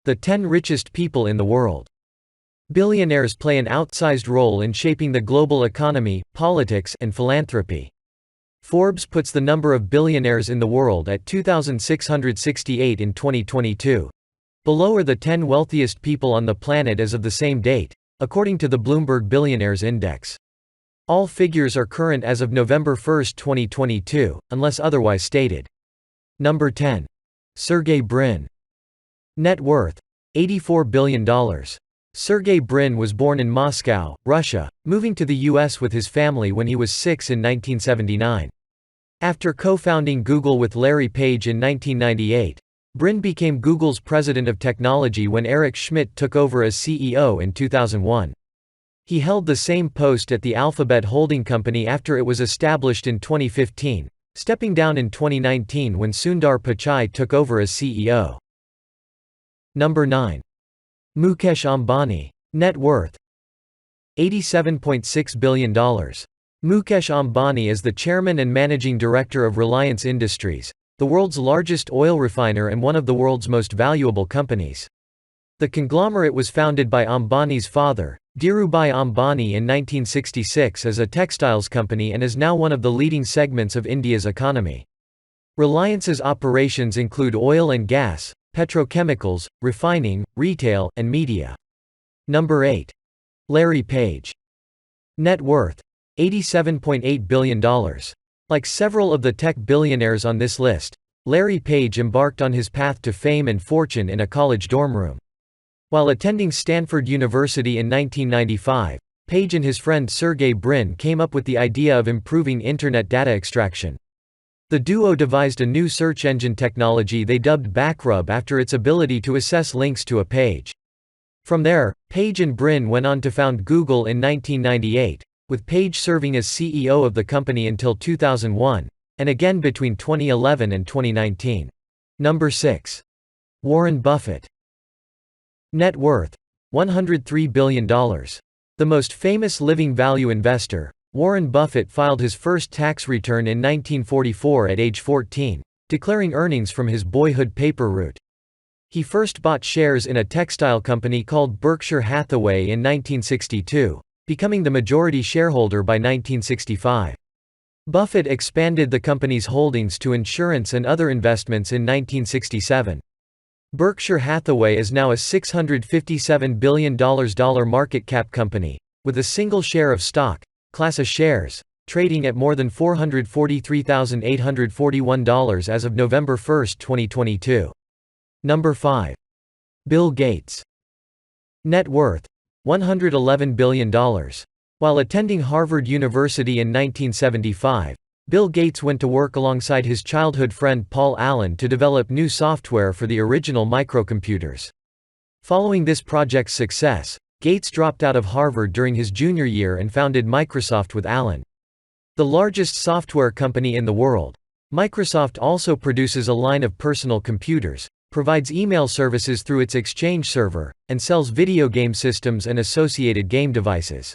The 10 richest people in the world. Billionaires play an outsized role in shaping the global economy, politics, and philanthropy. Forbes puts the number of billionaires in the world at 2,668 in 2022. Below are the 10 wealthiest people on the planet as of the same date, according to the Bloomberg Billionaires Index. All figures are current as of November 1, 2022, unless otherwise stated. Number 10. Sergey Brin. Net worth: $84 billion. Sergey Brin was born in Moscow, Russia, moving to the US with his family when he was 6 in 1979. After co-founding Google with Larry Page in 1998, Brin became Google's president of technology when Eric Schmidt took over as CEO in 2001. He held the same post at the Alphabet holding company after it was established in 2015, stepping down in 2019 when Sundar Pichai took over as CEO. Number 9. Mukesh Ambani. Net worth: $87.6 billion. Mukesh Ambani is the chairman and managing director of Reliance Industries, the world's largest oil refiner and one of the world's most valuable companies. The conglomerate was founded by Ambani's father, Dhirubhai Ambani, in 1966 as a textiles company and is now one of the leading segments of India's economy. Reliance's operations include oil and gas, petrochemicals, refining, retail, and media. Number 8. Larry Page. Net worth: $87.8 billion. Like several of the tech billionaires on this list, Larry Page embarked on his path to fame and fortune in a college dorm room. While attending Stanford University in 1995, Page and his friend Sergey Brin came up with the idea of improving internet data extraction. The duo devised a new search engine technology they dubbed Backrub after its ability to assess links to a page. From there, Page and Brin went on to found Google in 1998, with Page serving as CEO of the company until 2001, and again between 2011 and 2019. Number 6. Warren Buffett. Net worth: $103 billion. The most famous living value investor, Warren Buffett filed his first tax return in 1944 at age 14, declaring earnings from his boyhood paper route. He first bought shares in a textile company called Berkshire Hathaway in 1962, becoming the majority shareholder by 1965. Buffett expanded the company's holdings to insurance and other investments in 1967. Berkshire Hathaway is now a $657 billion market cap company, with a single share of stock, class A shares, trading at more than $443,841 as of November 1, 2022. Number 5. Bill Gates. Net worth: $111 billion. While attending Harvard University in 1975, Bill Gates went to work alongside his childhood friend Paul Allen to develop new software for the original microcomputers. Following this project's success, Gates dropped out of Harvard during his junior year and founded Microsoft with Allen. The largest software company in the world, Microsoft also produces a line of personal computers, provides email services through its Exchange server, and sells video game systems and associated game devices.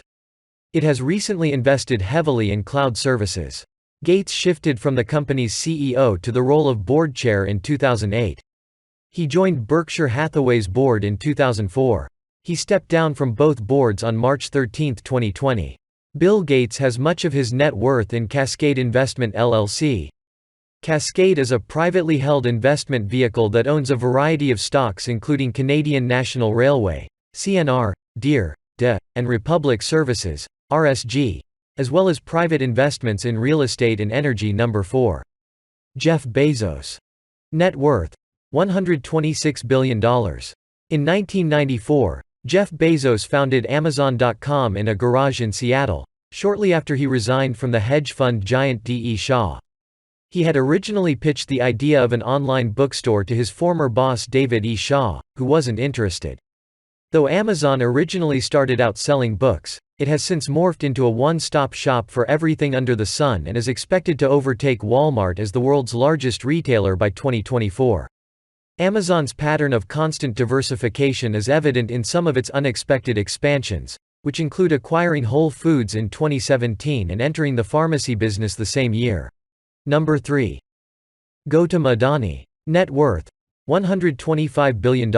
It has recently invested heavily in cloud services. Gates shifted from the company's CEO to the role of board chair in 2008. He joined Berkshire Hathaway's board in 2004. He stepped down from both boards on March 13, 2020. Bill Gates has much of his net worth in Cascade Investment LLC. Cascade is a privately held investment vehicle that owns a variety of stocks including Canadian National Railway, CNR, Deere, DE, and Republic Services, RSG, as well as private investments in real estate and energy. Number 4. Jeff Bezos. Net worth: $126 billion. In 1994, Jeff Bezos founded Amazon.com in a garage in Seattle, shortly after he resigned from the hedge fund giant D.E. Shaw. He had originally pitched the idea of an online bookstore to his former boss David E. Shaw, who wasn't interested. Though Amazon originally started out selling books, it has since morphed into a one-stop shop for everything under the sun and is expected to overtake Walmart as the world's largest retailer by 2024. Amazon's pattern of constant diversification is evident in some of its unexpected expansions, which include acquiring Whole Foods in 2017 and entering the pharmacy business the same year. Number 3. Gautam Adani. Net worth: $125 billion.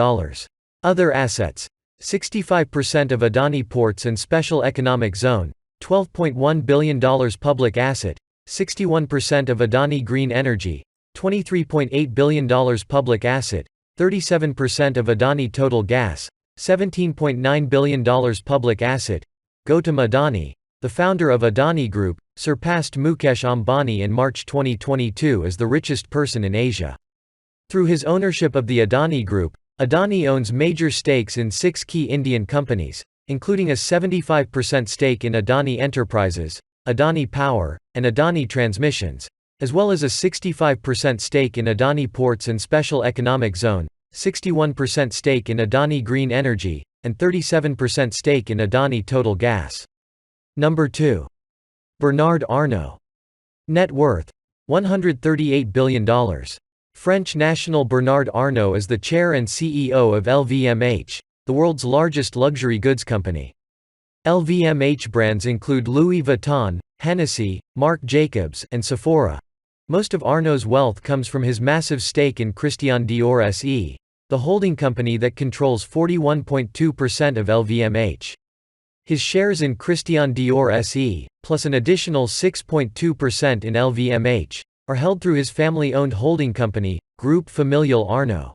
Other assets. 65% of Adani Ports and Special Economic Zone, $12.1 billion. Public asset. 61% of Adani Green Energy, $23.8 billion. Public asset. 37% of Adani Total Gas, $17.9 billion. Public asset. Gautam Adani, the founder of Adani Group, surpassed Mukesh Ambani in March 2022 as the richest person in Asia. Through his ownership of the Adani Group, Adani owns major stakes in 6 key Indian companies, including a 75% stake in Adani Enterprises, Adani Power, and Adani Transmissions, as well as a 65% stake in Adani Ports and Special Economic Zone, 61% stake in Adani Green Energy, and 37% stake in Adani Total Gas. Number 2. Bernard Arnault. Net worth. $138 billion. French national Bernard Arnault is the chair and CEO of LVMH, the world's largest luxury goods company. LVMH brands include Louis Vuitton, Hennessy, Marc Jacobs, and Sephora. Most of Arnault's wealth comes from his massive stake in Christian Dior SE, the holding company that controls 41.2% of LVMH. His shares in Christian Dior SE, plus an additional 6.2% in LVMH, are held through his family-owned holding company, Groupe Familial Arnault.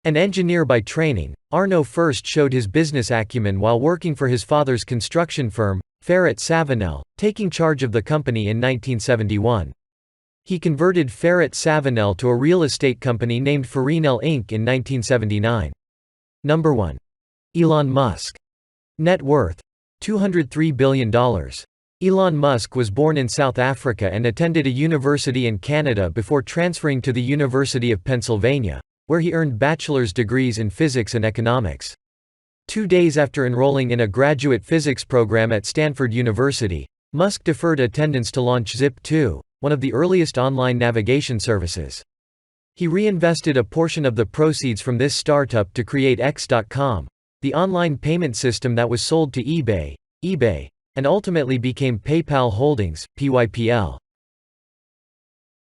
An engineer by training, Arnault first showed his business acumen while working for his father's construction firm, Ferret Savinel, taking charge of the company in 1971. He converted Ferret Savinel to a real estate company named Farinel Inc. in 1979. Number 1. Elon Musk. Net worth. $203 billion. Elon Musk was born in South Africa and attended a university in Canada before transferring to the University of Pennsylvania, where he earned bachelor's degrees in physics and economics. 2 days after enrolling in a graduate physics program at Stanford University, Musk deferred attendance to launch Zip2, one of the earliest online navigation services. He reinvested a portion of the proceeds from this startup to create X.com, the online payment system that was sold to eBay, and ultimately became PayPal Holdings, PYPL.